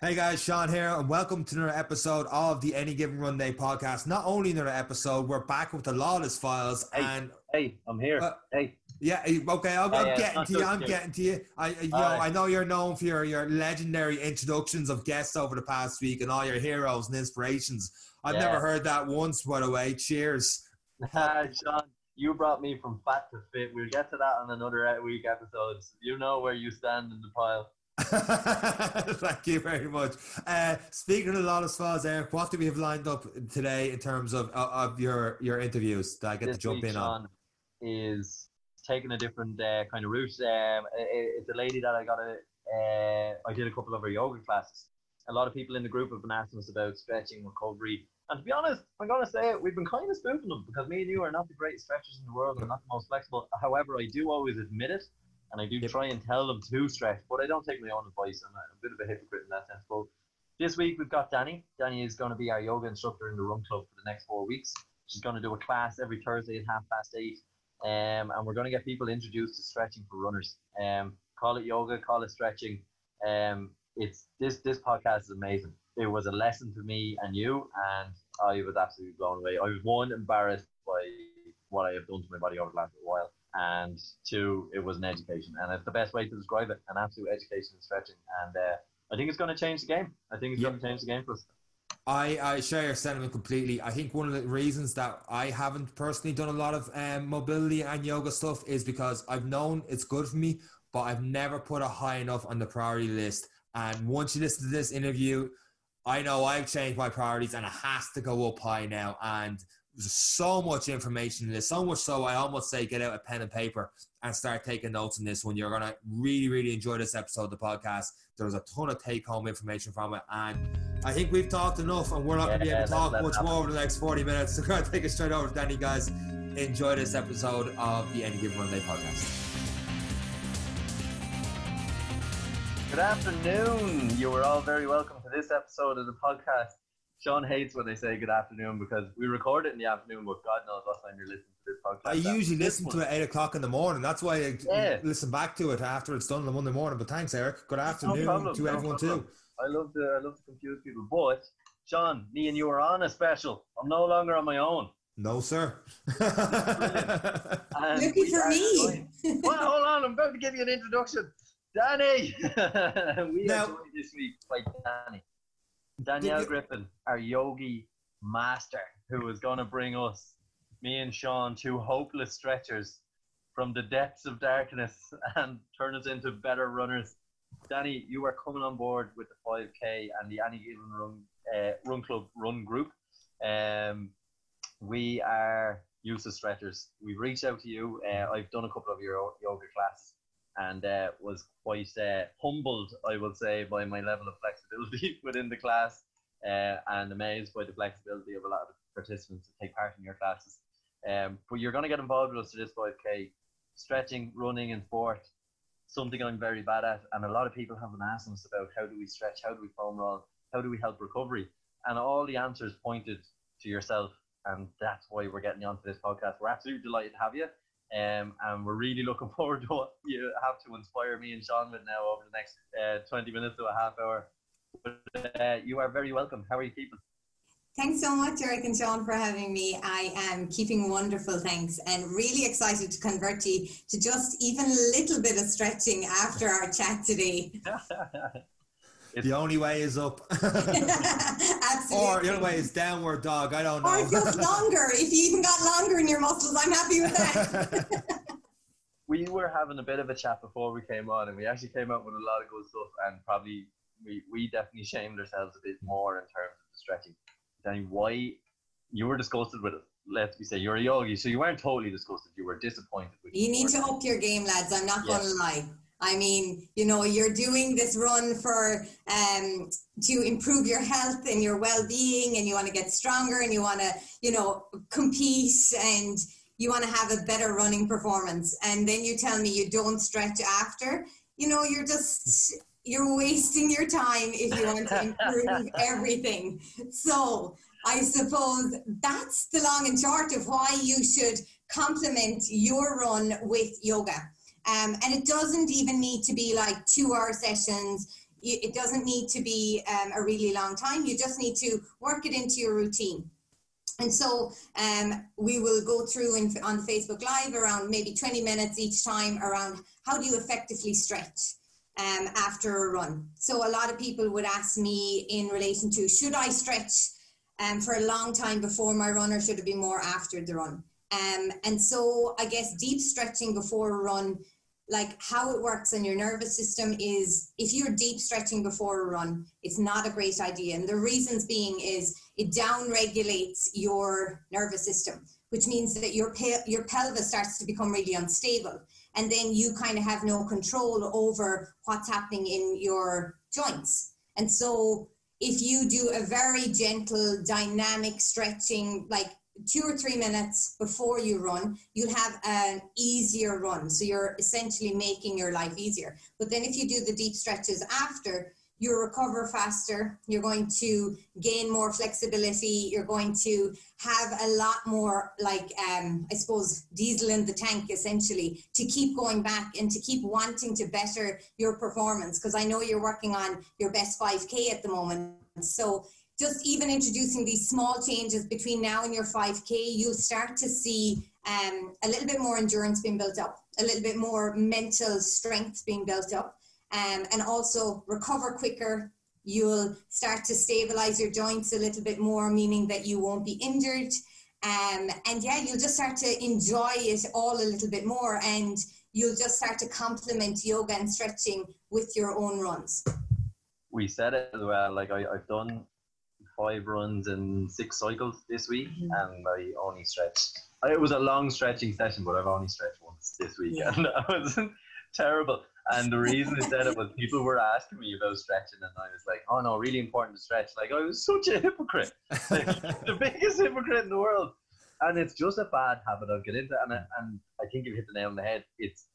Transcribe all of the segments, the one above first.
Hey guys, Seán here, and welcome to another episode of the Any Given Run Day podcast. Not only another episode, we're back with the Lawless Files. Hey, I'm here. Yeah, okay, I'm getting to you. I know you're known for your legendary introductions of guests over the past week and all your heroes and inspirations. I've never heard that once, by the way. Cheers. Seán, you brought me from fat to fit. We'll get to that on another week episodes. You know where you stand in the pile. Thank you very much. Speaking of the Lawless Files, Eric, what do we have lined up today in terms of your interviews that I get this to jump week, in on? Seán is taking a different kind of route. It's a lady that I did a couple of her yoga classes. A lot of people in the group have been asking us about stretching, recovery, and to be honest, I'm going to say it, we've been kind of spoofing them because me and you are not the greatest stretchers in the world and not the most flexible. However, I do always admit it. And I do try and tell them to stretch, but I don't take my own advice. I'm a bit of a hypocrite in that sense. But this week we've got Dani. Dani is going to be our yoga instructor in the Run Club for the next 4 weeks. She's going to do a class every Thursday at 8:30. And we're going to get people introduced to stretching for runners. Call it yoga, call it stretching. It's this podcast is amazing. It was a lesson for me and you, and I was absolutely blown away. I was embarrassed by what I have done to my body over the last while. And two, it was an education, and it's the best way to describe it, an absolute education in stretching. And I think it's going to change the game. I think it's going to change the game for us. I share your sentiment completely. I think one of the reasons that I haven't personally done a lot of mobility and yoga stuff is because I've known it's good for me, but I've never put it high enough on the priority list. And once you listen to this interview, I know I've changed my priorities and it has to go up high now. And there's so much information in this, so much so I almost say get out a pen and paper and start taking notes on this one. You're going to really, really enjoy this episode of the podcast. There's a ton of take-home information from it, and I think we've talked enough, and we're not going to be able to talk much more over the next 40 minutes. So we're going to take it straight over to Dani, guys. Enjoy this episode of the Any Given Run Day podcast. Good afternoon. You are all very welcome to this episode of the podcast. Seán hates when they say good afternoon because we record it in the afternoon, but God knows what time you're listening to this podcast. I usually listen to it at 8 o'clock in the morning. That's why I listen back to it after it's done on the Monday morning. But thanks, Eric. Good afternoon to everyone too. I love to confuse people. But Seán, me and you are on a special. I'm no longer on my own. No, sir. Lucky for me. Well, hold on. I'm about to give you an introduction. Dani. We are joined this week by Dani. Danielle Griffin, our yogi master, who is going to bring us, me and Seán, two hopeless stretchers from the depths of darkness and turn us into better runners. Dani, you are coming on board with the 5K and the Any Given Run Club Run Group. We are used to stretchers. We've reached out to you. I've done a couple of your yoga classes and was quite humbled, I would say, by my level of flexibility within the class and amazed by the flexibility of a lot of the participants that take part in your classes. But you're going to get involved with us to this 5K. Stretching, running and sport, something I'm very bad at, and a lot of people have been asking us about how do we stretch, how do we foam roll, how do we help recovery, and all the answers pointed to yourself, and that's why we're getting you onto this podcast. We're absolutely delighted to have you. And we're really looking forward to what you have to inspire me and Seán with now over the next 20 minutes to a half hour. But you are very welcome. How are you keeping? Thanks so much, Eric and Seán, for having me. I am keeping wonderful, thanks, and really excited to convert you to just even a little bit of stretching after our chat today. The only way is up. Absolutely. Or the other way is downward dog. I don't know. Or just longer. If you even got longer in your muscles, I'm happy with that. We were having a bit of a chat before we came on, and we actually came up with a lot of good stuff, and probably we definitely shamed ourselves a bit more in terms of the stretching. Dani, why you were disgusted with it? Let's say you're a yogi, so you weren't totally disgusted. You were disappointed with it. You need to up your game, lads. I'm not going to lie. I mean, you know, you're doing this run for to improve your health and your well-being, and you want to get stronger, and you want to, you know, compete, and you want to have a better running performance. And then you tell me you don't stretch after. You know, you're wasting your time if you want to improve everything. So I suppose that's the long and short of why you should complement your run with yoga. And it doesn't even need to be like 2-hour sessions. it doesn't need to be a really long time. You just need to work it into your routine. And so we will go through on Facebook Live around maybe 20 minutes each time around how do you effectively stretch after a run. So a lot of people would ask me in relation to, should I stretch for a long time before my run, or should it be more after the run? And so I guess deep stretching before a run, like how it works in your nervous system is, if you're deep stretching before a run, it's not a great idea. And the reasons being is it down regulates your nervous system, which means that your pelvis starts to become really unstable. And then you kind of have no control over what's happening in your joints. And so if you do a very gentle, dynamic stretching, like 2 or 3 minutes before you run, you'll have an easier run. So you're essentially making your life easier. But then if you do the deep stretches after, you'll recover faster. You're going to gain more flexibility. You're going to have a lot more, like, I suppose, diesel in the tank, essentially, to keep going back and to keep wanting to better your performance. Because I know you're working on your best 5K at the moment. So just even introducing these small changes between now and your 5K, you'll start to see a little bit more endurance being built up, a little bit more mental strength being built up, and also recover quicker. You'll start to stabilize your joints a little bit more, meaning that you won't be injured. And yeah, you'll just start to enjoy it all a little bit more, and you'll just start to complement yoga and stretching with your own runs. We said it as well, like I've done 5 runs and 6 cycles this week, and I only stretched. It was a long stretching session, but I've only stretched once this week, and that was terrible. And the reason I said it was people were asking me about stretching, and I was like, "Oh no, really important to stretch." Like I was such a hypocrite, like the biggest hypocrite in the world. And it's just a bad habit I've got into, and I think you hit the nail on the head. It's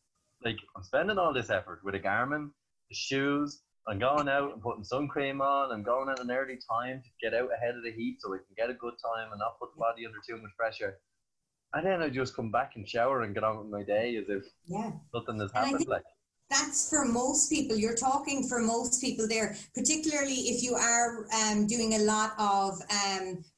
like I'm spending all this effort with a Garmin, the shoes. I'm going out and putting sun cream on. I'm going at an early time to get out ahead of the heat so I can get a good time and not put the body under too much pressure. And then I just come back and shower and get on with my day as if nothing has happened. Like, that's for most people. You're talking for most people there, particularly if you are doing a lot of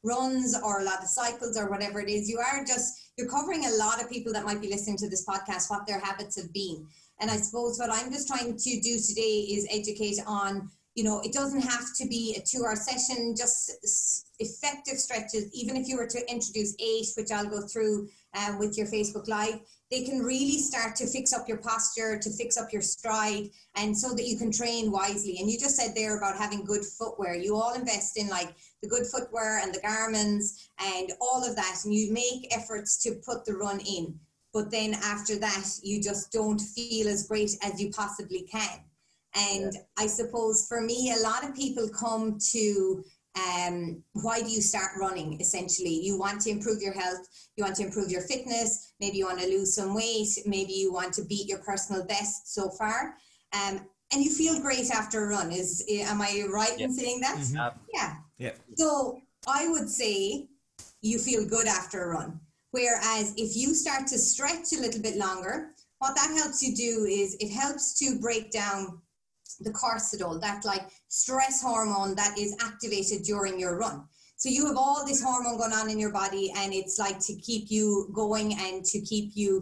runs or a lot of cycles or whatever it is. You're covering a lot of people that might be listening to this podcast, what their habits have been. And I suppose what I'm just trying to do today is educate on, it doesn't have to be a 2-hour session, just effective stretches. Even if you were to introduce 8, which I'll go through with your Facebook Live, they can really start to fix up your posture, to fix up your stride, and so that you can train wisely. And you just said there about having good footwear. You all invest in like the good footwear and the Garmins and all of that, and you make efforts to put the run in. But then after that, you just don't feel as great as you possibly can. And I suppose for me, a lot of people come to, why do you start running, essentially? You want to improve your health, you want to improve your fitness, maybe you want to lose some weight, maybe you want to beat your personal best so far. And you feel great after a run. Am I right in saying that? Mm-hmm. Yeah. So I would say you feel good after a run. Whereas if you start to stretch a little bit longer, what that helps you do is it helps to break down the cortisol, that like stress hormone that is activated during your run. So you have all this hormone going on in your body, and it's like to keep you going and to keep you,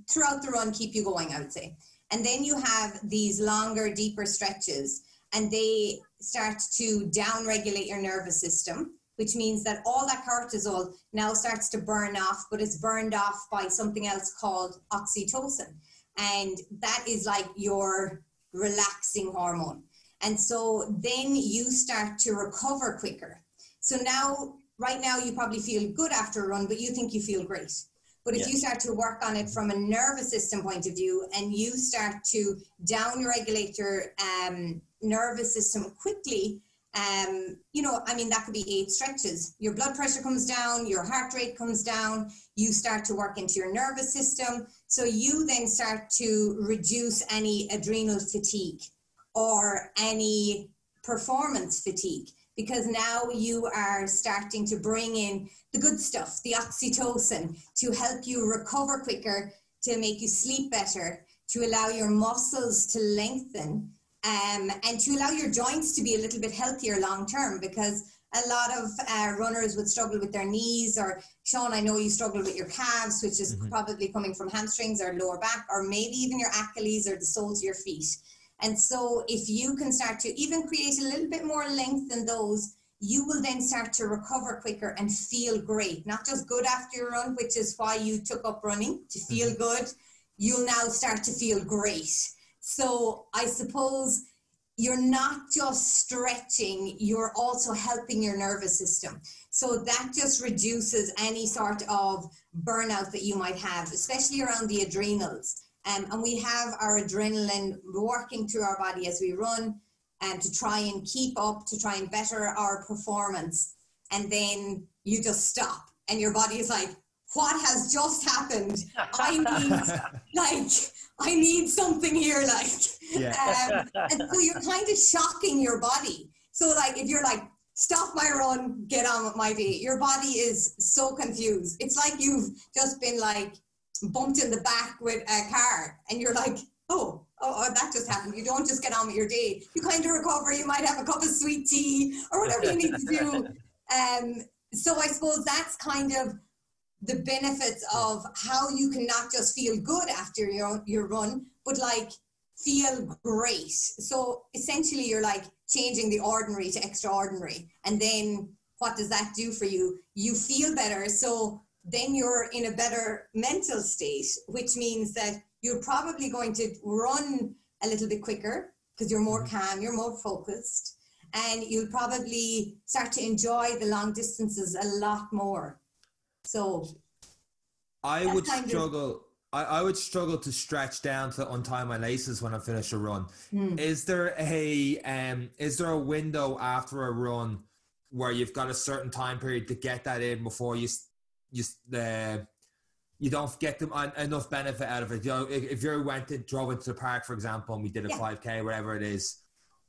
throughout the run, keep you going, I would say. And then you have these longer, deeper stretches, and they start to down-regulate your nervous system, which means that all that cortisol now starts to burn off, but it's burned off by something else called oxytocin. And that is like your relaxing hormone. And so then you start to recover quicker. So now, right now, you probably feel good after a run, but you think you feel great. But if you start to work on it from a nervous system point of view, and you start to down-regulate your nervous system quickly, that could be 8 stretches. Your blood pressure comes down, your heart rate comes down, you start to work into your nervous system. So you then start to reduce any adrenal fatigue or any performance fatigue, because now you are starting to bring in the good stuff, the oxytocin, to help you recover quicker, to make you sleep better, to allow your muscles to lengthen, and to allow your joints to be a little bit healthier long term, because a lot of runners would struggle with their knees, or Seán, I know you struggle with your calves, which is probably coming from hamstrings or lower back, or maybe even your Achilles or the soles of your feet. And so if you can start to even create a little bit more length in those, you will then start to recover quicker and feel great. Not just good after your run, which is why you took up running, to feel good. You'll now start to feel great. So I suppose you're not just stretching, you're also helping your nervous system. So that just reduces any sort of burnout that you might have, especially around the adrenals. And we have our adrenaline working through our body as we run, and to try and keep up, to try and better our performance. And then you just stop and your body is like, what has just happened? I need something here, and so you're kind of shocking your body. So like, if you're like, stop my run, get on with my day, your body is so confused. It's like you've just been like bumped in the back with a car, and you're like, oh, that just happened. You don't just get on with your day. You kind of recover. You might have a cup of sweet tea or whatever you need to do. So I suppose that's kind of the benefits of how you can not just feel good after your run, but like feel great. So essentially you're like changing the ordinary to extraordinary. And then what does that do for you? You feel better. So then you're in a better mental state, which means that you're probably going to run a little bit quicker because you're more calm, you're more focused, and you'll probably start to enjoy the long distances a lot more. So I would struggle. I would struggle to stretch down to untie my laces when I finish a run. Is there a window after a run where you've got a certain time period to get that in before you don't get them enough benefit out of it? You know, if you drove into the park, for example, and we did a 5K, whatever it is,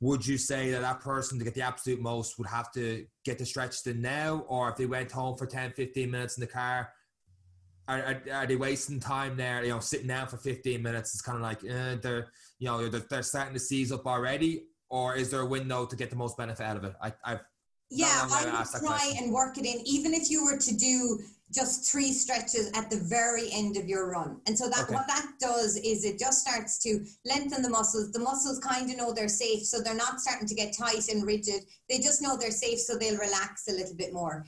would you say that person to get the absolute most would have to get the stretched in now? Or if they went home for 10, 15 minutes in the car, are they wasting time there, you know, sitting down for 15 minutes? It's kind of like, they're starting to seize up already, or is there a window to get the most benefit out of it? I would try and work it in, even if you were to do just 3 stretches at the very end of your run. And so that what that does is it just starts to lengthen the muscles. The muscles kind of know they're safe, so they're not starting to get tight and rigid. They just know they're safe, so they'll relax a little bit more.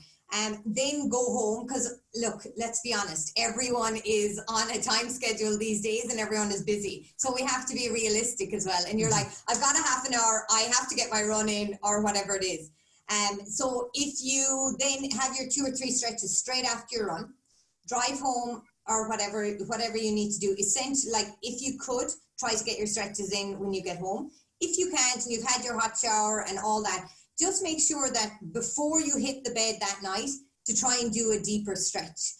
Then go home, because look, let's be honest, everyone is on a time schedule these days and everyone is busy. So we have to be realistic as well. And you're like, I've got a half an hour, I have to get my run in, or whatever it is. So if you then have your 2 or 3 stretches straight after your run, drive home or whatever you need to do, essentially, like if you could, try to get your stretches in when you get home. If you can't, and you've had your hot shower and all that, just make sure that before you hit the bed that night, to try and do a deeper stretch.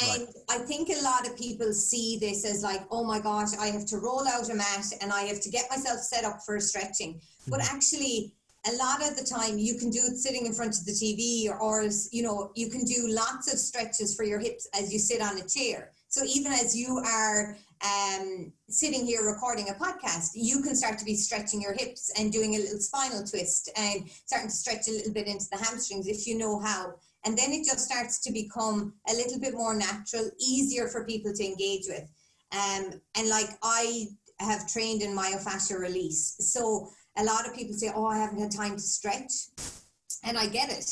And I think a lot of people see this as like, oh my gosh, I have to roll out a mat and I have to get myself set up for stretching. But actually, a lot of the time you can do it sitting in front of the TV, or you know, you can do lots of stretches for your hips as you sit on a chair. So even as you are sitting here recording a podcast, you can start to be stretching your hips and doing a little spinal twist and starting to stretch a little bit into the hamstrings if you know how. And then it just starts to become a little bit more natural, easier for people to engage with. And like I have trained in myofascia release. So a lot of people say, oh, I haven't had time to stretch. And I get it.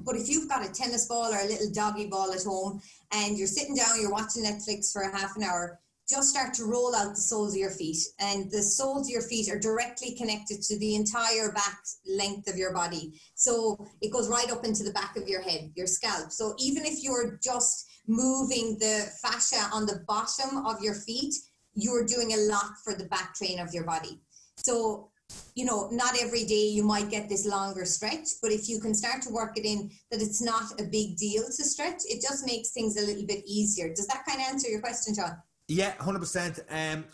But if you've got a tennis ball or a little doggy ball at home and you're sitting down, you're watching Netflix for a half an hour, just start to roll out the soles of your feet. And the soles of your feet are directly connected to the entire back length of your body. So it goes right up into the back of your head, your scalp. So even if you're just moving the fascia on the bottom of your feet, you're doing a lot for the back train of your body. So, you know, not every day you might get this longer stretch, but if you can start to work it in that it's not a big deal to stretch, it just makes things a little bit easier. Does that kind of answer your question, Seán? Yeah, 100%.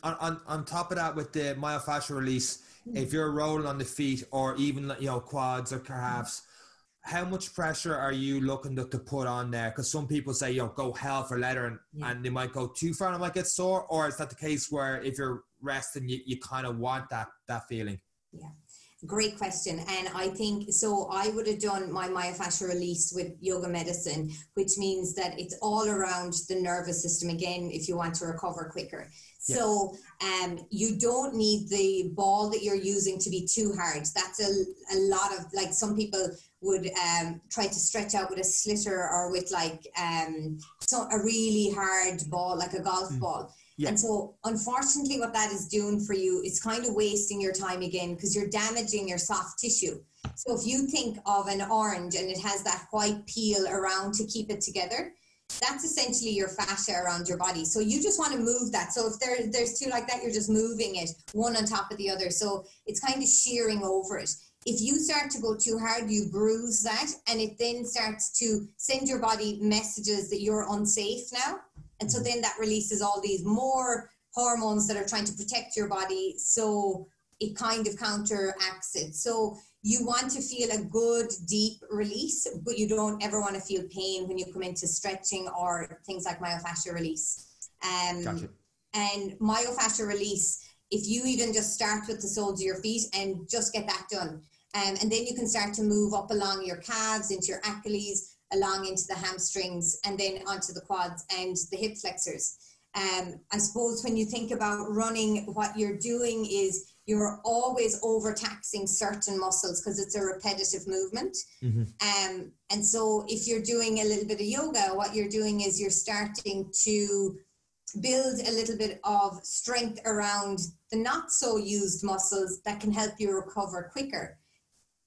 On top of that, with the myofascial release, if you're rolling on the feet or even, you know, quads or calves, how much pressure are you looking to put on there? Because some people say, you know, go hell for leather, and they might go too far and it might get sore. Or is that the case where if you're resting, you kind of want that feeling? Yeah. Great question. And I think, so I would have done my myofascial release with yoga medicine, which means that it's all around the nervous system, again, if you want to recover quicker. Yeah. So you don't need the ball that you're using to be too hard. That's a lot of, like, some people would try to stretch out with a slitter or with like a really hard ball, like a golf ball. Yeah. And so unfortunately what that is doing for you is kind of wasting your time again, because you're damaging your soft tissue. So if you think of an orange and it has that white peel around to keep it together, that's essentially your fascia around your body. So you just want to move that. So if there's two like that, you're just moving it one on top of the other. So it's kind of shearing over it. If you start to go too hard, you bruise that, and it then starts to send your body messages that you're unsafe now. And so then that releases all these more hormones that are trying to protect your body. So it kind of counteracts it. So you want to feel a good, deep release, but you don't ever want to feel pain when you come into stretching or things like myofascial release. Gotcha. And myofascial release, if you even just start with the soles of your feet and just get that done. And then you can start to move up along your calves, into your Achilles, along into the hamstrings, and then onto the quads and the hip flexors. I suppose when you think about running, what you're doing is you're always overtaxing certain muscles because it's a repetitive movement. Mm-hmm. And so if you're doing a little bit of yoga, what you're doing is you're starting to build a little bit of strength around the not so used muscles that can help you recover quicker.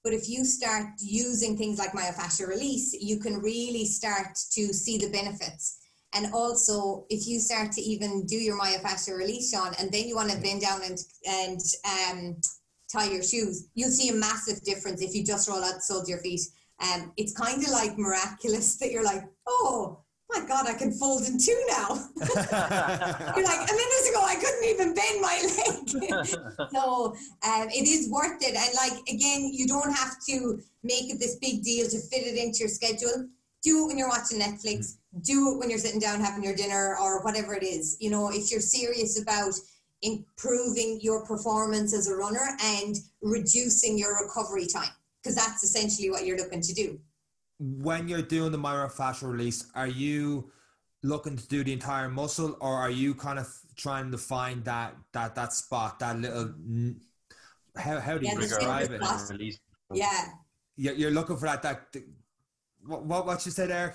But if you start using things like myofascial release, you can really start to see the benefits. And also, if you start to even do your myofascial release, Seán, and then you want to bend down and tie your shoes, you'll see a massive difference if you just roll out the soles of your feet. It's kind of like miraculous that you're like, oh, my God, I can fold in two now. You're like, a minute ago, I couldn't even bend my leg. So it is worth it. And like, again, you don't have to make it this big deal to fit it into your schedule. Do it when you're watching Netflix. Do it when you're sitting down having your dinner or whatever it is. You know, if you're serious about improving your performance as a runner and reducing your recovery time, because that's essentially what you're looking to do. When you're doing the myofascial release, are you looking to do the entire muscle, or are you kind of trying to find that spot, that little, how do you describe it? Yeah. You're looking for that what you said, Eric?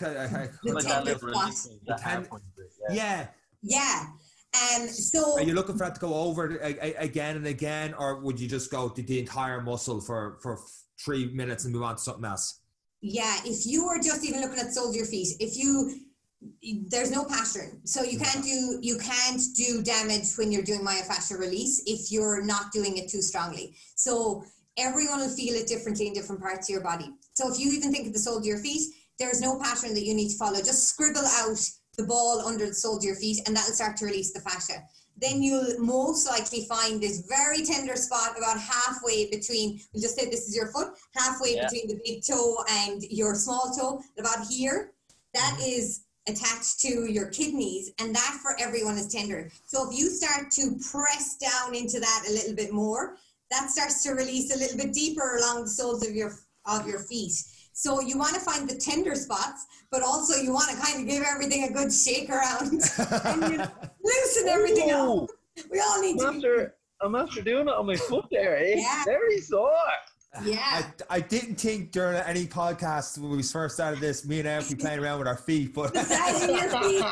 Yeah. So are you looking for that to go over again and again, or would you just go to the entire muscle for 3 minutes and move on to something else? Yeah, if you are just even looking at the soles of your feet, there's no pattern. So you can't do damage when you're doing myofascial release if you're not doing it too strongly. So everyone will feel it differently in different parts of your body. So if you even think of the soles of your feet, there's no pattern that you need to follow. Just scribble out the ball under the soles of your feet, and that'll start to release the fascia. Then you'll most likely find this very tender spot about halfway between, we'll just say this is your foot, halfway between the big toe and your small toe, about here. That is attached to your kidneys, and that for everyone is tender. So if you start to press down into that a little bit more, that starts to release a little bit deeper along the soles of your feet. So you want to find the tender spots, but also you want to kind of give everything a good shake around and you loosen everything up. We all need I'm after doing it on my foot there. It's very sore. Yeah. I didn't think during any podcast when we first started this, me and Eric be playing around with our feet, but your feet.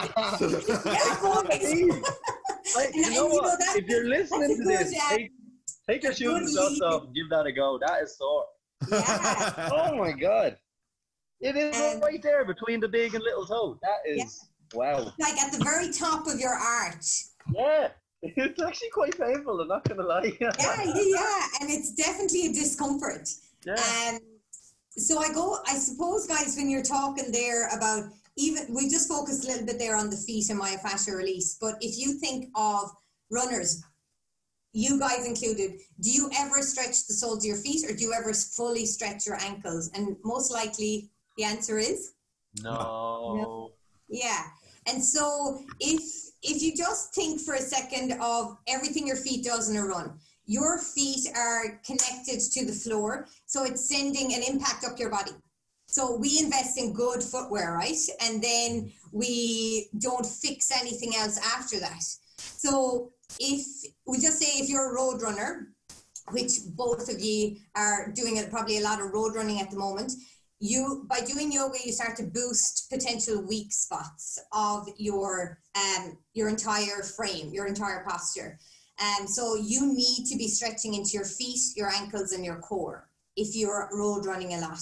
You know what? If you're listening to this, take your shoes and socks off and give that a go. That is sore. Yeah. Oh my God. It is right there between the big and little toe. That is, wow. Like at the very top of your arch. Yeah. It's actually quite painful, I'm not going to lie. Yeah. And it's definitely a discomfort. Yeah. So I suppose, guys, when you're talking there about we just focused a little bit there on the feet and myofascial release, but if you think of runners, you guys included, do you ever stretch the soles of your feet, or do you ever fully stretch your ankles? And most likely the answer is no. Yeah. And so if if you just think for a second of everything your feet does in a run, your feet are connected to the floor, so it's sending an impact up your body. So we invest in good footwear, right? And then we don't fix anything else after that. So if we just say if you're a road runner, which both of you are doing probably a lot of road running at the moment, by doing yoga, you start to boost potential weak spots of your entire frame, your entire posture. So you need to be stretching into your feet, your ankles, and your core if you're road running a lot.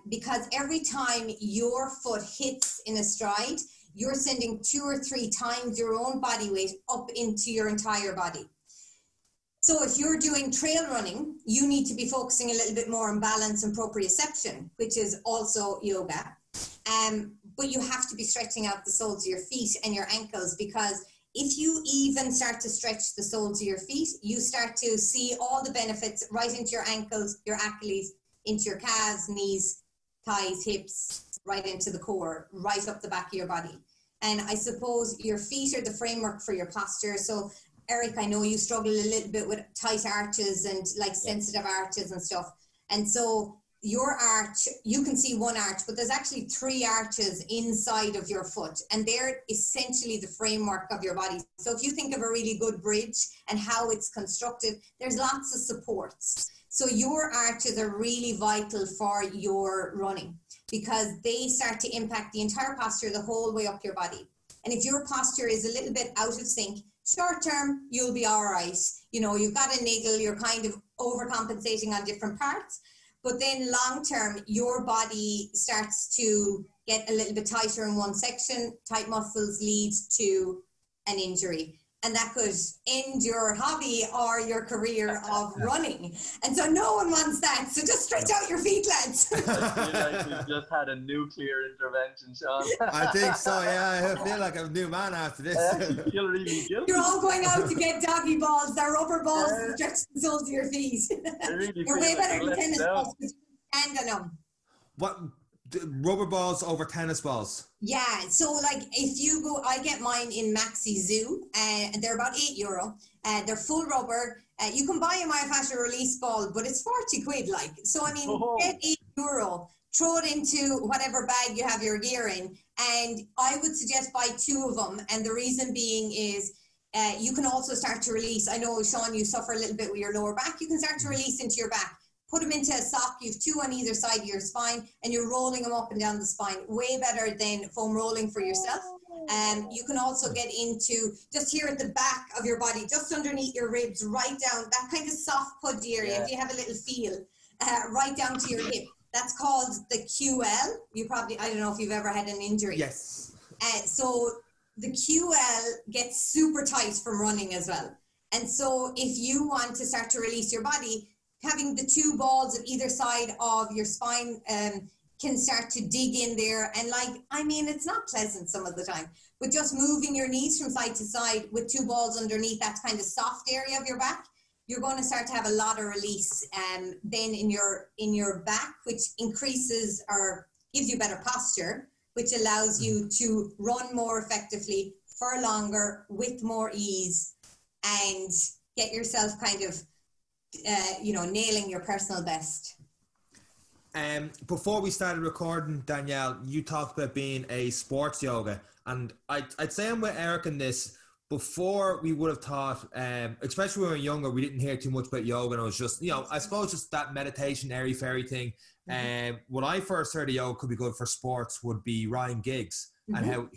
Because every time your foot hits in a stride, you're sending 2 or 3 times your own body weight up into your entire body. So if you're doing trail running, you need to be focusing a little bit more on balance and proprioception, which is also yoga. But you have to be stretching out the soles of your feet and your ankles, because if you even start to stretch the soles of your feet, you start to see all the benefits right into your ankles, your Achilles, into your calves, knees, thighs, hips, right into the core, right up the back of your body. And I suppose your feet are the framework for your posture. So Eric, I know you struggle a little bit with tight arches and like sensitive arches and stuff. And so your arch, you can see one arch, but there's actually 3 arches inside of your foot, and they're essentially the framework of your body. So if you think of a really good bridge and how it's constructed, there's lots of supports. So your arches are really vital for your running, because they start to impact the entire posture the whole way up your body. And if your posture is a little bit out of sync, short term, you'll be all right. You know, you've got a niggle, you're kind of overcompensating on different parts. But then long term, your body starts to get a little bit tighter in one section. Tight muscles lead to an injury. And that could end your hobby or your career of running. And so no one wants that. So just stretch out your feet, lads. I feel like we've just had a nuclear intervention, Seán. I think so, yeah. I feel like I'm a new man after this. I actually feel really guilty. You're all going out to get doggy balls. They're rubber balls to stretch the soles of your feet. You're way better than tennis balls because you can stand on them. What? Rubber balls over tennis balls? Yeah, so like if you go, I get mine in Maxi Zoo, and they're about €8. They're full rubber. You can buy a myofascial release ball, but it's 40 quid. Like, so I mean, get €8, throw it into whatever bag you have your gear in, and I would suggest buy 2 of them. And the reason being is you can also start to release. I know, Seán, you suffer a little bit with your lower back. You can start to release into your back. Put them into a sock. You have 2 on either side of your spine, and you're rolling them up and down the spine. Way better than foam rolling for yourself. You can also get into just here at the back of your body, just underneath your ribs, right down, that kind of soft pudgy area. If you have a little feel, right down to your hip. That's called the QL. You probably, I don't know if you've ever had an injury. Yes. So the QL gets super tight from running as well. And so if you want to start to release your body, having the 2 balls at either side of your spine can start to dig in there. And like, I mean, it's not pleasant some of the time, but just moving your knees from side to side with 2 balls underneath that kind of soft area of your back, you're going to start to have a lot of release then in your back, which increases or gives you better posture, which allows you to run more effectively for longer with more ease and get yourself kind of nailing your personal best. Before we started recording, Danielle, you talked about being a sports yoga, and I'd say I'm with Eric in this. Before, we would have thought, especially when we were younger, we didn't hear too much about yoga, and it was just, I suppose just that meditation, airy-fairy thing. When I first heard of yoga could be good for sports would be Ryan Giggs. And how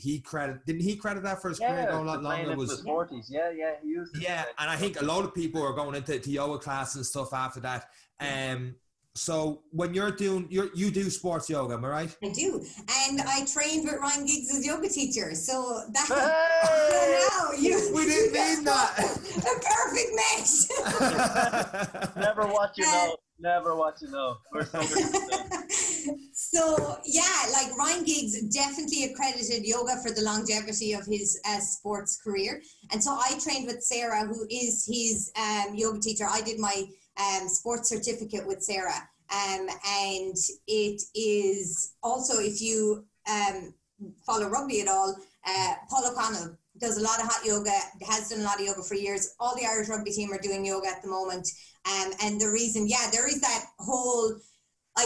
didn't he credit that for his career going a lot longer? Was the 40s. He used it. Yeah, and I think a lot of people are going into yoga classes and stuff after that. So when you're doing, you do sports yoga, am I right? I do, and I trained with Ryan Giggs as yoga teacher. So that we didn't mean that. A perfect match. Never what you know. Never what you know. So yeah, like Ryan Giggs definitely accredited yoga for the longevity of his sports career. And so I trained with Sarah, who is his yoga teacher. I did my sports certificate with Sarah. And it is also, if you follow rugby at all, Paul O'Connell does a lot of hot yoga, has done a lot of yoga for years. All the Irish rugby team are doing yoga at the moment. And the reason, there is that whole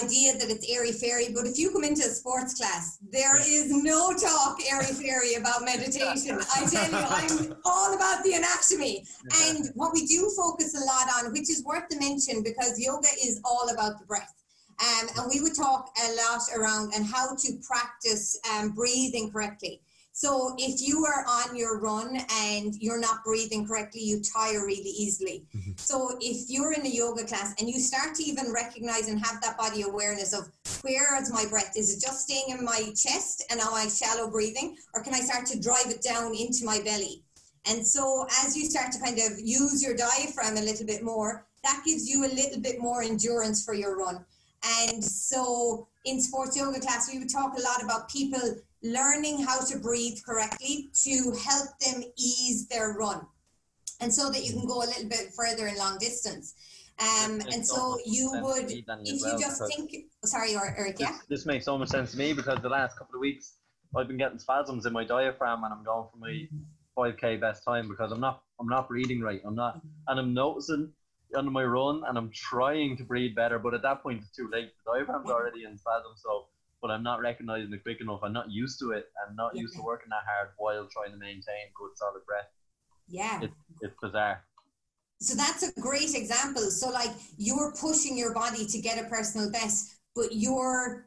idea that it's airy-fairy, but if you come into a sports class, there is no talk airy-fairy about meditation. I tell you, I'm all about the anatomy. And what we do focus a lot on, which is worth the mention, because yoga is all about the breath. And we would talk a lot around and how to practice breathing correctly. So if you are on your run and you're not breathing correctly, you tire really easily. Mm-hmm. So if you're in a yoga class and you start to even recognize and have that body awareness of where is my breath? Is it just staying in my chest and am I shallow breathing? Or can I start to drive it down into my belly? And so as you start to kind of use your diaphragm a little bit more, that gives you a little bit more endurance for your run. And so in sports yoga class, we would talk a lot about people learning how to breathe correctly to help them ease their run. And so that you can go a little bit further in long distance. And so you would, if you just think, sorry, Eric, yeah? This makes so much sense to me because the last couple of weeks I've been getting spasms in my diaphragm and I'm going for my 5K best time because I'm not breathing right. And I'm noticing on my run and I'm trying to breathe better, but at that point it's too late. The diaphragm's already in spasm, but I'm not recognizing it quick enough. I'm not used to it. I'm not used to working that hard while trying to maintain good solid breath. Yeah. It's bizarre. So that's a great example. So like you're pushing your body to get a personal best, but you're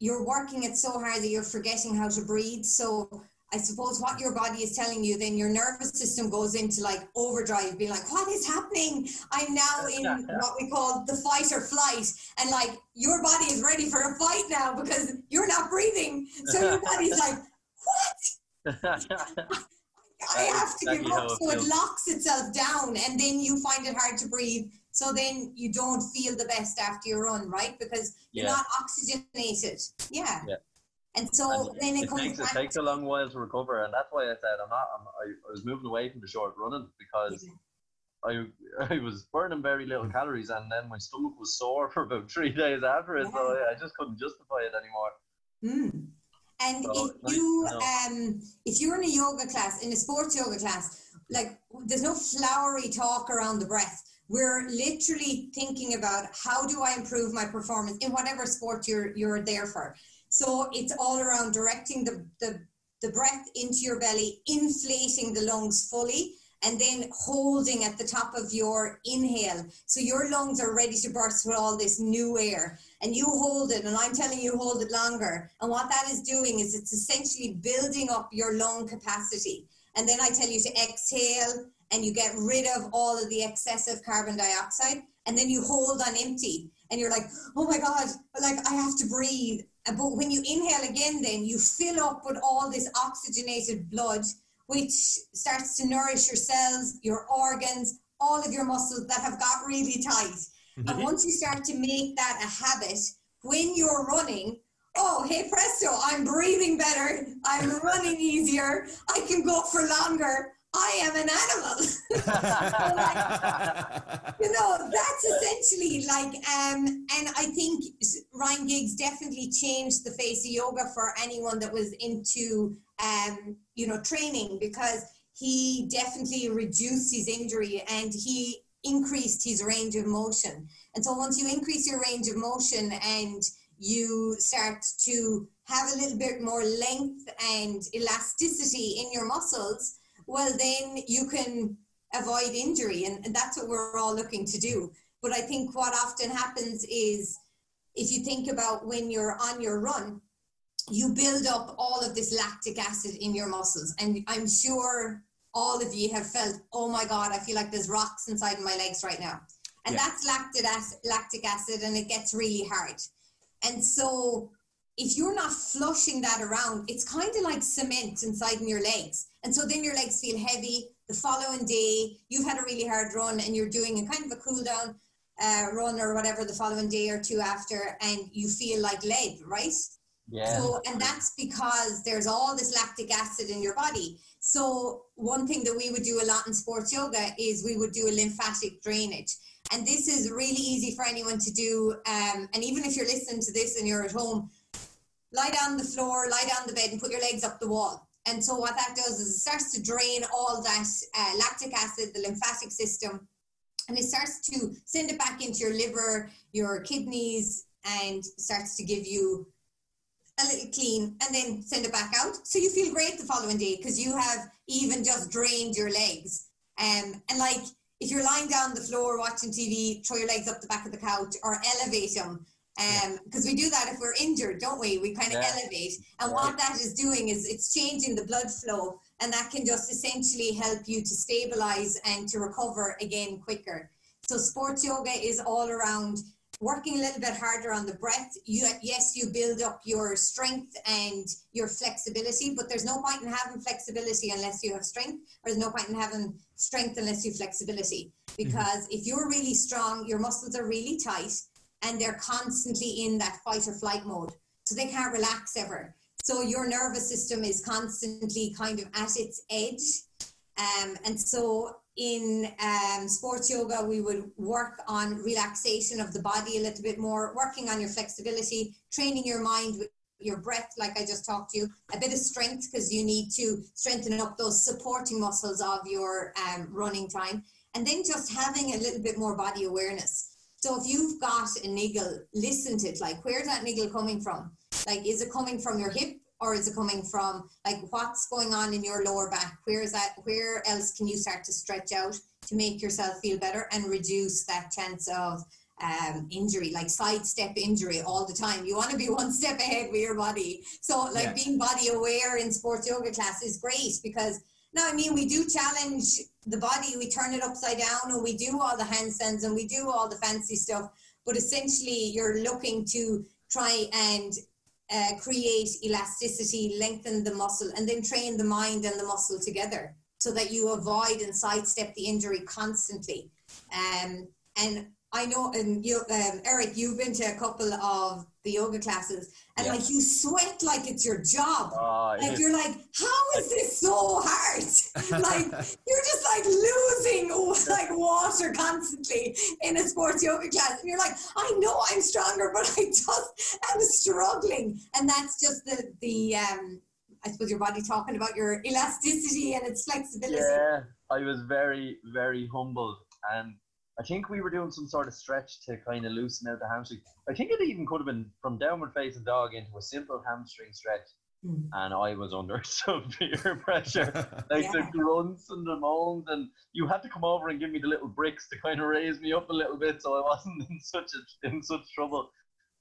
working it so hard that you're forgetting how to breathe. So I suppose what your body is telling you, then your nervous system goes into like overdrive, being like, what is happening? I'm now in what we call the fight or flight. And like your body is ready for a fight now because you're not breathing. So your body's like, what? I have to give up. So it locks itself down and then you find it hard to breathe. So then you don't feel the best after your run, right? Because you're not oxygenated. Yeah. And so then it takes a long while to recover, and that's why I said I was moving away from the short running because I was burning very little calories, and then my stomach was sore for about 3 days after it, so I just couldn't justify it anymore. And so if you're in a yoga class, in a sports yoga class, like there's no flowery talk around the breath. We're literally thinking about how do I improve my performance in whatever sport you're there for. So it's all around directing the breath into your belly, inflating the lungs fully, and then holding at the top of your inhale. So your lungs are ready to burst with all this new air. And you hold it, and I'm telling you, hold it longer. And what that is doing is it's essentially building up your lung capacity. And then I tell you to exhale, and you get rid of all of the excessive carbon dioxide. And then you hold on empty. And you're like, oh my God, like I have to breathe. But when you inhale again, then you fill up with all this oxygenated blood, which starts to nourish your cells, your organs, all of your muscles that have got really tight. And once you start to make that a habit, when you're running, oh, hey presto, I'm breathing better, I'm running easier, I can go for longer, I am an animal. That's essentially like, and I think Ryan Giggs definitely changed the face of yoga for anyone that was into, training, because he definitely reduced his injury and he increased his range of motion. And so once you increase your range of motion and you start to have a little bit more length and elasticity in your muscles, well, then you can avoid injury. And that's what we're all looking to do. But I think what often happens is if you think about when you're on your run, you build up all of this lactic acid in your muscles. And I'm sure all of you have felt, oh my God, I feel like there's rocks inside my legs right now. And that's lactic acid, and it gets really hard. And so if you're not flushing that around, it's kind of like cement inside in your legs. And so then your legs feel heavy. The following day, you've had a really hard run and you're doing a kind of a cool down run or whatever the following day or two after, and you feel like lead, right? Yeah. So, and that's because there's all this lactic acid in your body. So one thing that we would do a lot in sports yoga is we would do a lymphatic drainage. And this is really easy for anyone to do. And even if you're listening to this and you're at home, lie down on the floor, lie down on the bed and put your legs up the wall. And so what that does is it starts to drain all that lactic acid, the lymphatic system, and it starts to send it back into your liver, your kidneys, and starts to give you a little clean, and then send it back out. So you feel great the following day because you have even just drained your legs. And like, if you're lying down on the floor watching TV, throw your legs up the back of the couch or elevate them. Because we do that if we're injured, don't we? We kind of elevate. And what that is doing is it's changing the blood flow, and that can just essentially help you to stabilize and to recover again quicker. So sports yoga is all around working a little bit harder on the breath. Yes, you build up your strength and your flexibility, but there's no point in having flexibility unless you have strength, or there's no point in having strength unless you have flexibility. Because if you're really strong, your muscles are really tight, and they're constantly in that fight or flight mode. So they can't relax ever. So your nervous system is constantly kind of at its edge. And so in sports yoga, we would work on relaxation of the body a little bit more, working on your flexibility, training your mind with your breath, like I just talked to you, a bit of strength, because you need to strengthen up those supporting muscles of your running time. And then just having a little bit more body awareness. So if you've got a niggle, listen to it. Like, where's that niggle coming from? Like, is it coming from your hip, or is it coming from, like, what's going on in your lower back? Where else can you start to stretch out to make yourself feel better and reduce that chance of injury, like sidestep injury all the time? You want to be one step ahead with your body. So like being body aware in sports yoga class is great, because now, I mean, we do challenge the body, we turn it upside down, and we do all the handstands and we do all the fancy stuff, but essentially you're looking to try and create elasticity, lengthen the muscle, and then train the mind and the muscle together so that you avoid and sidestep the injury constantly. And I know, Eric, you've been to a couple of the yoga classes, and like, you sweat like it's your job. Like, you're like, how is this so hard? Like, you're just like losing like water constantly in a sports yoga class, and you're like, I know I'm stronger, but I just am struggling. And that's just the I suppose your body talking about your elasticity and its flexibility. Yeah, I was very, very humbled, and I think we were doing some sort of stretch to kind of loosen out the hamstring. I think it even could have been from downward facing dog into a simple hamstring stretch. And I was under severe pressure. Like the grunts and the moans, and you had to come over and give me the little bricks to kind of raise me up a little bit so I wasn't in such trouble.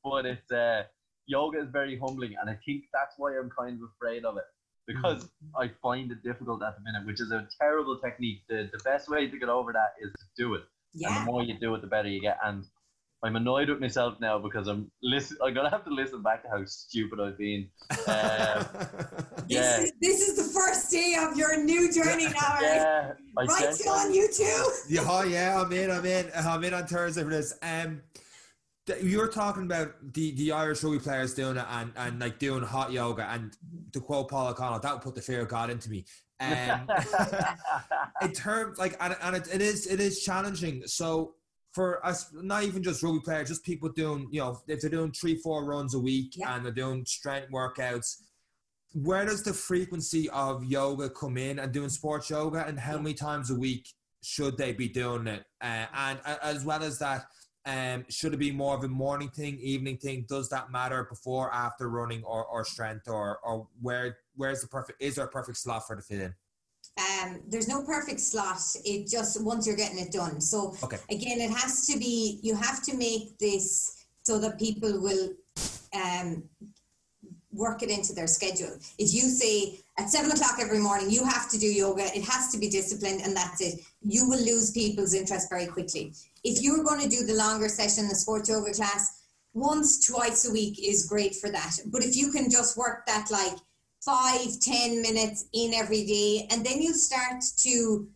But it's yoga is very humbling, and I think that's why I'm kind of afraid of it, because I find it difficult at the minute, which is a terrible technique. The best way to get over that is to do it. And the more you do it, the better you get. And I'm annoyed with myself now because I'm gonna have to listen back to how stupid I've been. This is the first day of your new journey now, Eric. Right, Seán, you too. I'm in on Thursday for this. You were talking about the Irish rugby players doing it and like doing hot yoga, and to quote Paul O'Connell, that would put the fear of God into me. In terms, like, and it is challenging. So for us, not even just rugby players, just people doing, you know, if they're doing 3-4 runs a week and they're doing strength workouts, where does the frequency of yoga come in, and doing sports yoga, and how many times a week should they be doing it? And as well as that, should it be more of a morning thing, evening thing? Does that matter before, after running, or strength, or is there a perfect slot for the fit in? There's no perfect slot. It just, once you're getting it done. So again, it has to be, you have to make this so that people will work it into their schedule. If you say at 7 o'clock every morning, you have to do yoga, it has to be disciplined, and that's it. You will lose people's interest very quickly. If you're going to do the longer session, the sports yoga class, once, twice a week is great for that. But if you can just work that like 5-10 minutes in every day, and then you start to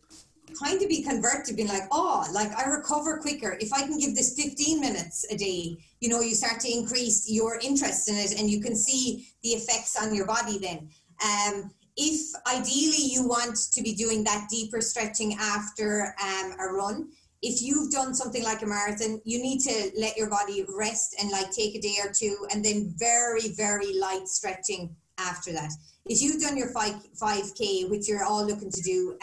kind of be converted, being like, oh, like I recover quicker if I can give this 15 minutes a day. You know, you start to increase your interest in it, and you can see the effects on your body then. If ideally you want to be doing that deeper stretching after a run, if you've done something like a marathon, you need to let your body rest and like take a day or two, and then very, very light stretching after that. If you've done your 5K, which you're all looking to do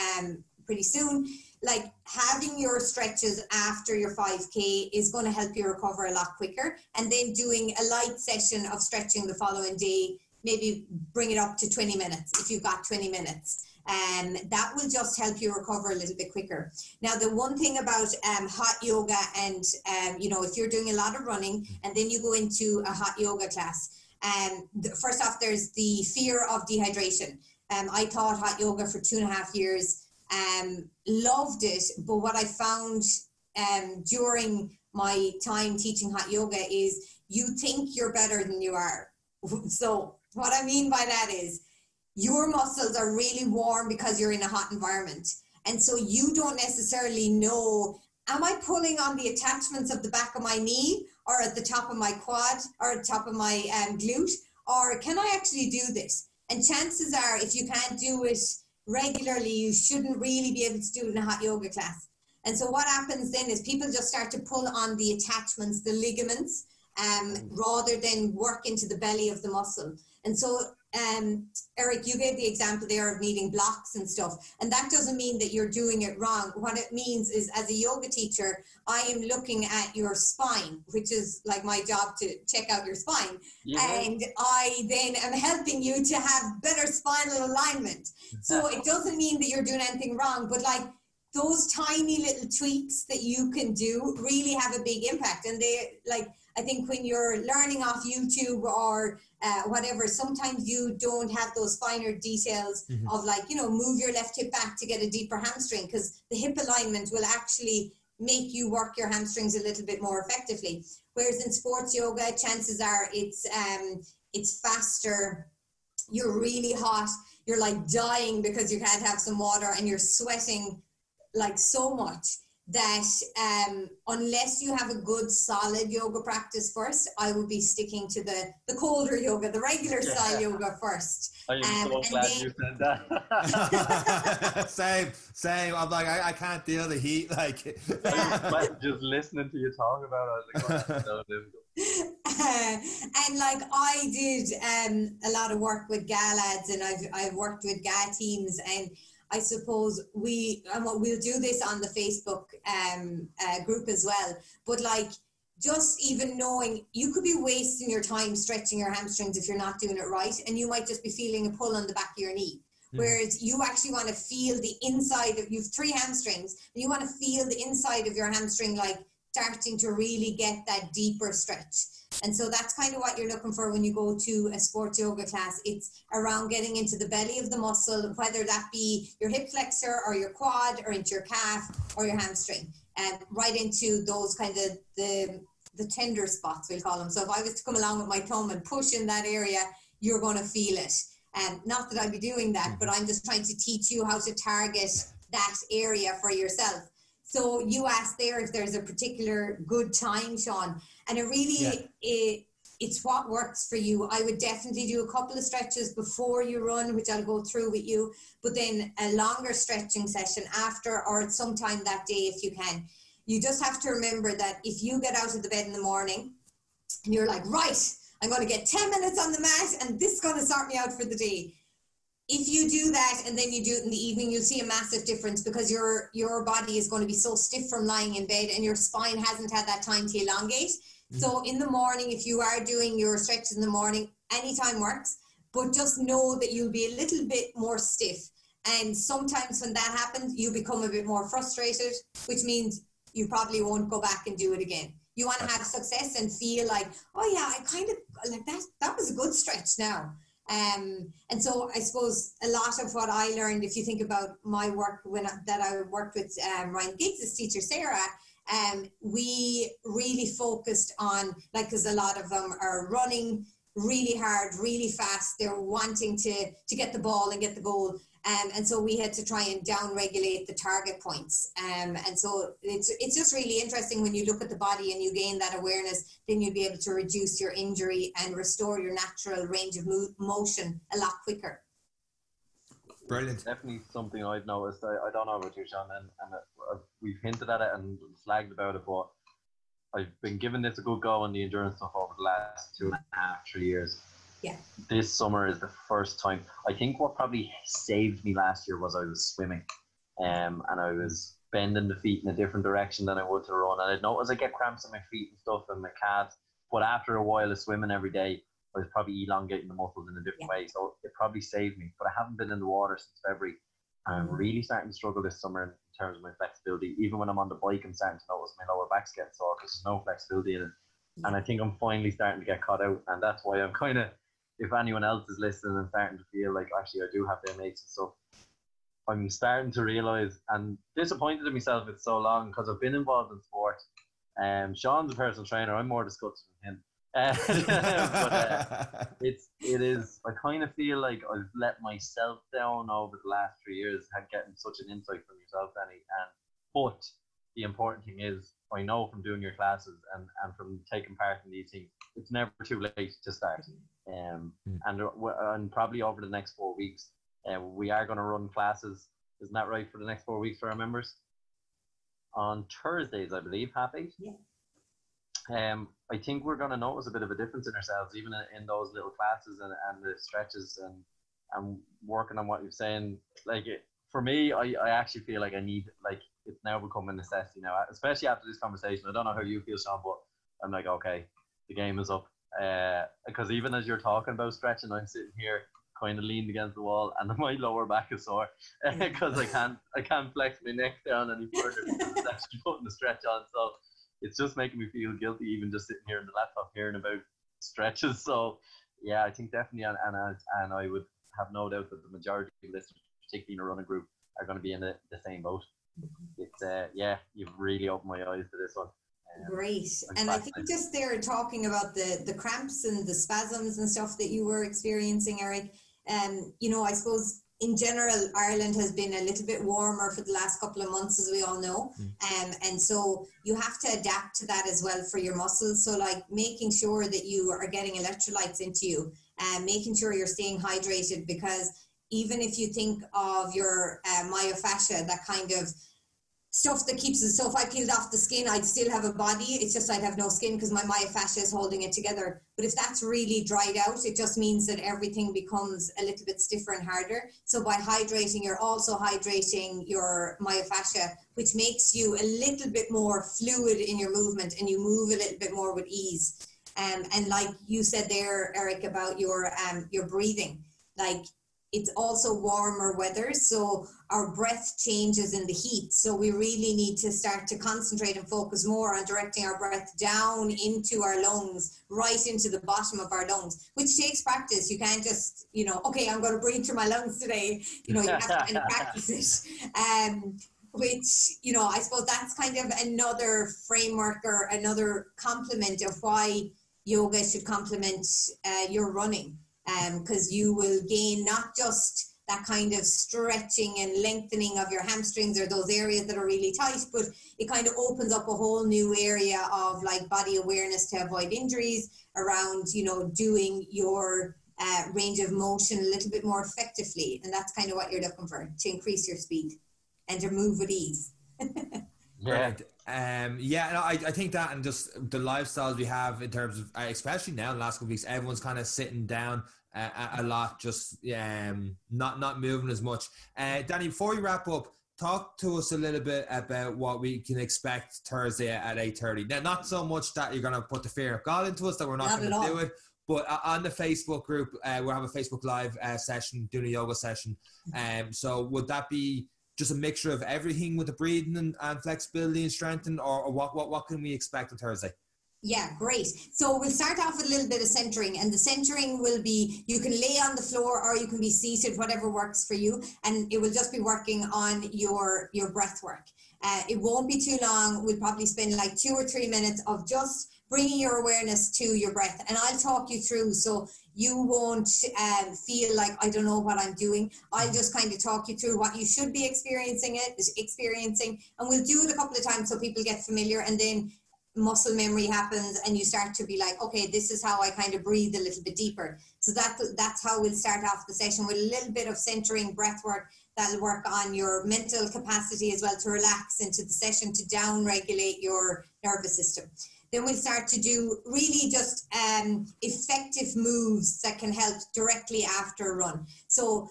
pretty soon, like having your stretches after your 5K is going to help you recover a lot quicker. And then doing a light session of stretching the following day, maybe bring it up to 20 minutes if you've got 20 minutes. That will just help you recover a little bit quicker. Now, the one thing about hot yoga and, you know, if you're doing a lot of running and then you go into a hot yoga class, first off, there's the fear of dehydration. I taught hot yoga for 2.5 years. Loved it, but what I found during my time teaching hot yoga is you think you're better than you are. So what I mean by that is your muscles are really warm because you're in a hot environment, and so you don't necessarily know, am I pulling on the attachments of the back of my knee or at the top of my quad or at the top of my glute, or can I actually do this? And chances are, if you can't do it regularly, you shouldn't really be able to do it in a hot yoga class. And so what happens then is people just start to pull on the attachments, the ligaments, rather than work into the belly of the muscle. And so, Eric, you gave the example there of needing blocks and stuff, and that doesn't mean that you're doing it wrong. What it means is, as a yoga teacher, I am looking at your spine, which is like my job to check out your spine. Yeah. And I then am helping you to have better spinal alignment. So it doesn't mean that you're doing anything wrong, but like those tiny little tweaks that you can do really have a big impact. And they, like, I think when you're learning off YouTube or whatever, sometimes you don't have those finer details of, like, you know, move your left hip back to get a deeper hamstring, because the hip alignment will actually make you work your hamstrings a little bit more effectively. Whereas in sports yoga, chances are it's faster, you're really hot, you're like dying because you can't have some water, and you're sweating like so much that unless you have a good solid yoga practice first, I would be sticking to the colder yoga, the regular style yoga first. I am so glad you said that. Same. I'm like, I can't deal the heat. Like, just listening to you talk about it, I was like, oh, that's so difficult. And like I did a lot of work with GA lads, and I've worked with GA teams, and I suppose we'll do this on the Facebook group as well. But like, just even knowing, you could be wasting your time stretching your hamstrings if you're not doing it right, and you might just be feeling a pull on the back of your knee. Whereas you actually want to feel the inside of, you've 3 hamstrings, and you want to feel the inside of your hamstring, like starting to really get that deeper stretch. And so that's kind of what you're looking for when you go to a sports yoga class. It's around getting into the belly of the muscle, whether that be your hip flexor or your quad or into your calf or your hamstring, and right into those kind of the tender spots, we'll call them. So if I was to come along with my thumb and push in that area, you're going to feel it. Not that I'd be doing that, but I'm just trying to teach you how to target that area for yourself. So you asked there if there's a particular good time, Seán, and it really, it's what works for you. I would definitely do a couple of stretches before you run, which I'll go through with you, but then a longer stretching session after, or at some time that day if you can. You just have to remember that if you get out of the bed in the morning and you're like, right, I'm going to get 10 minutes on the mat and this is going to sort me out for the day. If you do that and then you do it in the evening, you'll see a massive difference, because your body is going to be so stiff from lying in bed and your spine hasn't had that time to elongate. So in the morning, if you are doing your stretches in the morning, anytime works, but just know that you'll be a little bit more stiff. And sometimes when that happens, you become a bit more frustrated, which means you probably won't go back and do it again. You want to have success and feel like, oh yeah, I kind of like that was a good stretch now. And so I suppose a lot of what I learned, if you think about my work that I worked with Ryan Giggs' teacher, Sarah, we really focused on, like, because a lot of them are running really hard, really fast. They're wanting to get the ball and get the goal. And so we had to try and down-regulate the target points. And so it's just really interesting when you look at the body and you gain that awareness, then you'll be able to reduce your injury and restore your natural range of motion a lot quicker. Brilliant. Definitely something I've noticed. I don't know about you, Seán, and we've hinted at it and flagged about it, but I've been giving this a good go on the endurance stuff over the last 2.5, 3 years. Yeah. This summer is the first time. I think what probably saved me last year was I was swimming, and I was bending the feet in a different direction than I would to run. And I'd notice I get cramps in my feet and stuff and my calves. But after a while of swimming every day, I was probably elongating the muscles in a different way. So it probably saved me. But I haven't been in the water since February. I'm really starting to struggle this summer in terms of my flexibility. Even when I'm on the bike, I'm starting to notice my lower back's getting sore because there's no flexibility in it. And I think I'm finally starting to get caught out. And that's why I'm kind of, if anyone else is listening and starting to feel like actually I do have their mates and stuff, I'm starting to realise, and disappointed in myself for so long because I've been involved in sport. Sean's a personal trainer. I'm more disgusted with him. But it is. I kind of feel like I've let myself down over the last 3 years, getting such an insight from yourself, Dani. But the important thing is, I know from doing your classes and from taking part in these things, it's never too late to start. And probably over the next 4 weeks, we are going to run classes. Isn't that right, for the next 4 weeks for our members? On Thursdays, I believe, 8:30. Yeah. I think we're going to notice a bit of a difference in ourselves, even in those little classes and the stretches and working on what you're saying. Like, for me, I actually feel like I need, like, it's now become a necessity now, especially after this conversation. I don't know how you feel, Sean, but I'm like, okay, the game is up. Because even as you're talking about stretching, I'm sitting here kind of leaned against the wall and my lower back is sore because I can't flex my neck down any further because it's actually putting the stretch on. So it's just making me feel guilty even just sitting here in the laptop hearing about stretches. So yeah, I think definitely, and I would have no doubt that the majority of listeners, particularly in a running group, are going to be in the same boat. It's you've really opened my eyes to this one. Great. And I think just there talking about the cramps and the spasms and stuff that you were experiencing, Eric, I suppose in general, Ireland has been a little bit warmer for the last couple of months, as we all know. And so you have to adapt to that as well for your muscles. So like making sure that you are getting electrolytes into you and making sure you're staying hydrated, because even if you think of your myofascia, that kind of stuff that keeps it. So if I peeled off the skin, I'd still have a body. It's just I'd have no skin because my myofascia is holding it together. But if that's really dried out, it just means that everything becomes a little bit stiffer and harder. So by hydrating, you're also hydrating your myofascia, which makes you a little bit more fluid in your movement and you move a little bit more with ease. And like you said there, Eric, about your breathing, like, it's also warmer weather, so our breath changes in the heat. So we really need to start to concentrate and focus more on directing our breath down into our lungs, right into the bottom of our lungs, which takes practice. You can't just, okay, I'm going to breathe through my lungs today. You have to kind of practice it. Which, I suppose that's kind of another framework or another complement of why yoga should complement your running. Because you will gain not just that kind of stretching and lengthening of your hamstrings or those areas that are really tight, but it kind of opens up a whole new area of like body awareness to avoid injuries around, doing your range of motion a little bit more effectively. And that's kind of what you're looking for, to increase your speed and to move with ease. Right. I think that, and just the lifestyles we have in terms of, especially now in the last couple of weeks, everyone's kind of sitting down a lot, just not moving as much. Dani, before you wrap up, talk to us a little bit about what we can expect Thursday at 8:30. Now, not so much that you're going to put the fear of God into us, that we're not going to do it, but on the Facebook group, we'll have a Facebook Live session, doing a yoga session. So would that be just a mixture of everything with the breathing and flexibility and strength, or what can we expect on Thursday? Yeah, great. So we'll start off with a little bit of centering, and the centering will be, you can lay on the floor or you can be seated, whatever works for you, and it will just be working on your breath work. It won't be too long. We'll probably spend like 2 or 3 minutes of just bringing your awareness to your breath, and I'll talk you through so you won't feel like I don't know what I'm doing. I'll just kind of talk you through what you should be experiencing, and we'll do it a couple of times so people get familiar, and then muscle memory happens and you start to be like, okay, this is how I kind of breathe a little bit deeper. So that's how we'll start off the session, with a little bit of centering breath work that'll work on your mental capacity as well to relax into the session, to down regulate your nervous system. Then we'll start to do really just effective moves that can help directly after a run. So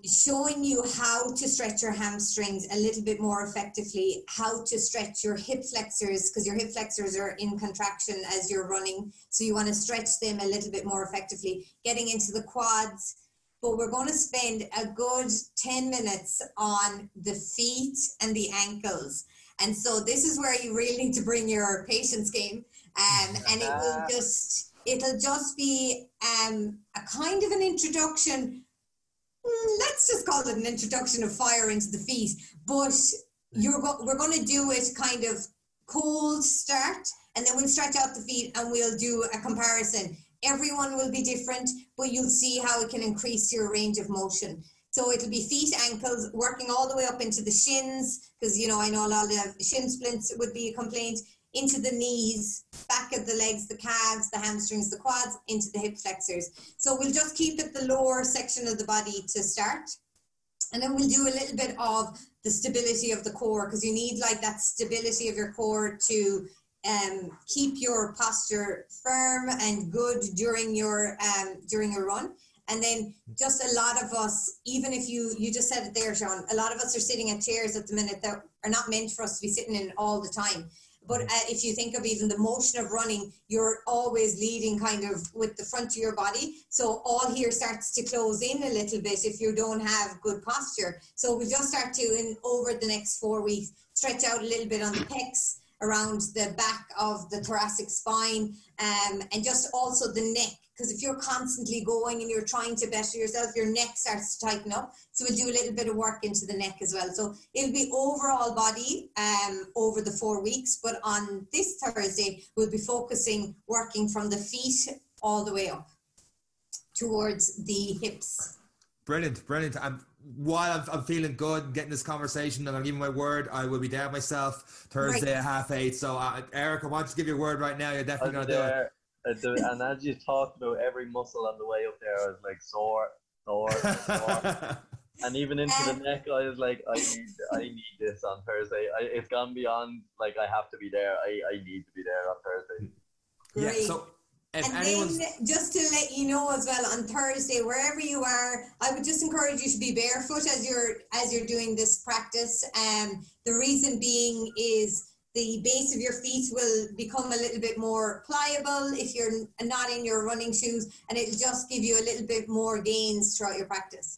showing you how to stretch your hamstrings a little bit more effectively, how to stretch your hip flexors, because your hip flexors are in contraction as you're running. So you want to stretch them a little bit more effectively, getting into the quads. But we're going to spend a good 10 minutes on the feet and the ankles. And so this is where you really need to bring your patience game. And it'll just be a kind of an introduction. Let's just call it an introduction of fire into the feet. But we're going to do it kind of cold start, and then we'll stretch out the feet and we'll do a comparison. Everyone will be different, but you'll see how it can increase your range of motion. So it'll be feet, ankles, working all the way up into the shins, because, you know, I know a lot of shin splints would be a complaint, into the knees, back of the legs, the calves, the hamstrings, the quads, into the hip flexors. So we'll just keep it the lower section of the body to start. And then we'll do a little bit of the stability of the core, because you need like that stability of your core to keep your posture firm and good during your run. And then just a lot of us, even if you just said it there, Seán, a lot of us are sitting at chairs at the minute that are not meant for us to be sitting in all the time. But if you think of even the motion of running, you're always leading kind of with the front of your body. So all here starts to close in a little bit if you don't have good posture. So we'll just start to, over the next 4 weeks, stretch out a little bit on the pecs, around the back of the thoracic spine, and just also the neck. Because if you're constantly going and you're trying to better yourself, your neck starts to tighten up. So we'll do a little bit of work into the neck as well. So it'll be overall body over the 4 weeks. But on this Thursday, we'll be focusing, working from the feet all the way up towards the hips. Brilliant, brilliant. While I'm feeling good getting this conversation, and I'm giving my word, I will be there myself Thursday at 8:30. So Eric, I want you to give your word right now. You're definitely going to do it. And as you talked about every muscle on the way up there, I was like sore. And even into the neck, I was like, I need this on Thursday. It's gone beyond like I have to be there. I need to be there on Thursday. Great. Yeah, so and then just to let you know as well, on Thursday, wherever you are, I would just encourage you to be barefoot as you're doing this practice. The reason being is the base of your feet will become a little bit more pliable if you're not in your running shoes, and it'll just give you a little bit more gains throughout your practice.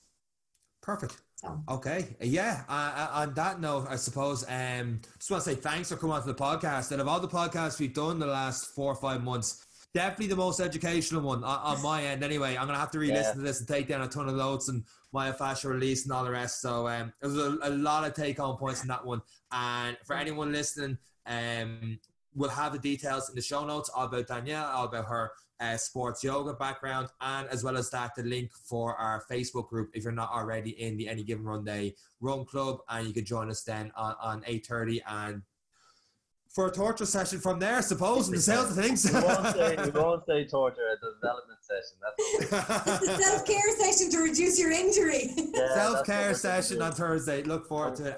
Perfect. Okay. Yeah. On that note, I suppose, just want to say thanks for coming on to the podcast. And of all the podcasts we've done the last 4 or 5 months, definitely the most educational one on my end. Anyway, I'm going to have to re-listen to this and take down a ton of notes and myofascial release and all the rest. So there's a lot of take-home points in that one. And for anyone listening, we'll have the details in the show notes all about Danielle, all about her sports yoga background, and as well as that, the link for our Facebook group if you're not already in the Any Given Run Day Run Club, and you can join us then on 8:30 and for a torture session from there, I suppose, and the sales of things. We won't say torture, it's a development session. That's it's a self-care session to reduce your injury. Yeah, self-care session on Thursday. Look forward to it.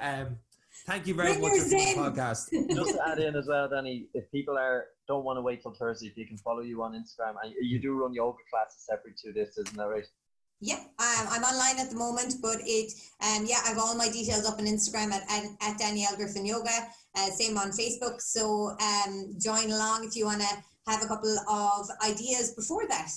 Thank you very much for the podcast. Just to add in as well, Dani, if people don't want to wait till Thursday, if you can follow you on Instagram, and you do run yoga classes separate to this, isn't that right? Yeah, I'm online at the moment, but I have all my details up on Instagram at Danielle Griffin Yoga, same on Facebook. So join along if you want to have a couple of ideas before that.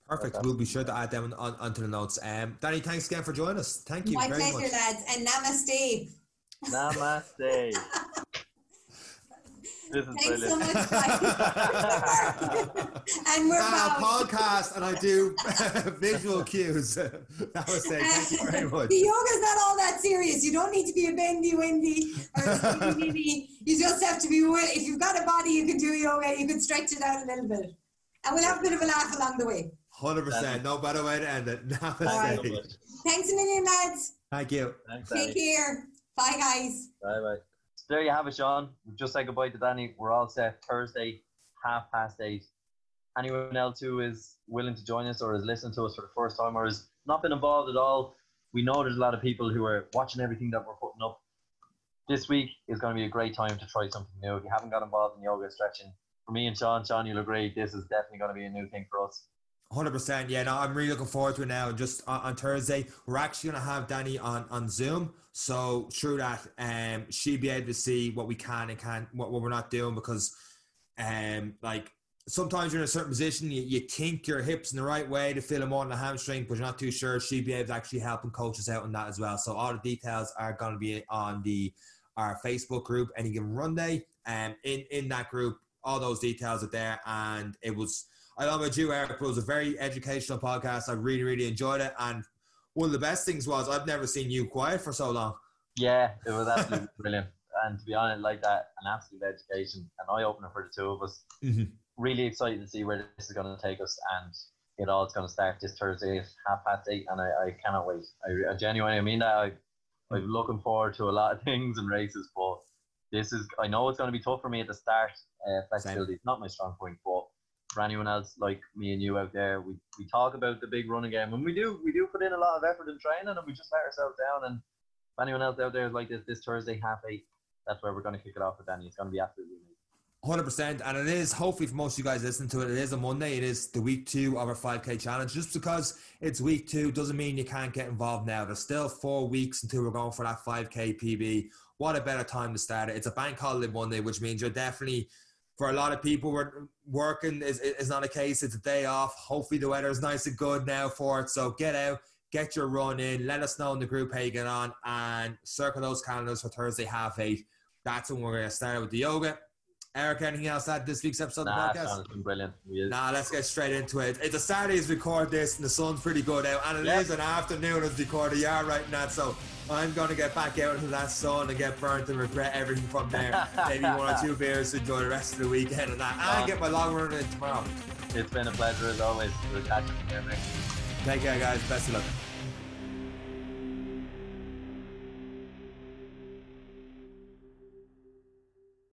Perfect. We'll be sure to add them onto the notes. Dani, thanks again for joining us. Thank you very much. My pleasure, lads, and namaste. Namaste. This is Thanks brilliant. so much, guys. And we're back. Podcast, and I do visual cues. Namaste. Thank you very much. The yoga's not all that serious. You don't need to be a bendy windy or a skinny. You just have to be if you've got a body, you can do yoga. You can stretch it out a little bit, and we'll have a bit of a laugh along the way. 100%. No better way to end it. Namaste. Right. Thanks a million, lads. Thank you. Thanks, Take care. Bye, guys. Bye. So there you have it, Seán. We've just said goodbye to Dani. We're all set Thursday, 8:30. Anyone else who is willing to join us or is listening to us for the first time or has not been involved at all, we know there's a lot of people who are watching everything that we're putting up. this week is going to be a great time to try something new. If you haven't got involved in yoga stretching, for me and Sean, you'll agree, this is definitely going to be a new thing for us. 100%. Yeah, no, I'm really looking forward to it now. And just on Thursday, we're actually going to have Dani on Zoom. So through that, she'll be able to see what we can and can't, what we're not doing, because like sometimes you're in a certain position, you think your hips in the right way to feel them more on the hamstring, but you're not too sure. She'll be able to actually help and coach us out on that as well. So all the details are going to be on our Facebook group, Any Given Run Day. In that group, all those details are there. And it was, I don't know about you, Eric, but it was a very educational podcast. I really, really enjoyed it. And one of the best things was I've never seen you quiet for so long. Yeah, it was absolutely brilliant. And to be honest, like that, an absolute education, an eye-opener for the two of us. Mm-hmm. Really excited to see where this is going to take us. And it all is going to start this Thursday at 8:30. And I cannot wait. I genuinely, I mean that. I'm looking forward to a lot of things and races, but this is, I know it's going to be tough for me at the start. Flexibility is not my strong point, but for anyone else like me and you out there, we talk about the big running game, and we do put in a lot of effort in training, and we just let ourselves down. And if anyone else out there is like this Thursday 8:30, that's where we're going to kick it off with Dani. It's going to be absolutely amazing. 100%. And it is, hopefully for most of you guys listening to it, it is a Monday. It is the week 2 of our 5K challenge. Just because it's week 2 doesn't mean you can't get involved now. There's still 4 weeks until we're going for that 5K PB. What a better time to start it. It's a bank holiday Monday, which means you're definitely, for a lot of people, we're working is not a case. It's a day off. Hopefully the weather is nice and good now for it. So get out, get your run in. Let us know in the group how you get on, and circle those calendars for Thursday 8:30. That's when we're going to start with the yoga. Eric, anything else to add this week's episode of the podcast? Sean, it's been brilliant. Let's get straight into it. It's a Saturday as we record this, and the sun's pretty good out, and it is an afternoon as we record the yard right now, so I'm going to get back out into that sun and get burnt and regret everything from there. Maybe 1 or 2 beers to enjoy the rest of the weekend and that, and get my long run in tomorrow. It's been a pleasure as always. We'll catch you there next week. Take care, guys. Best of luck.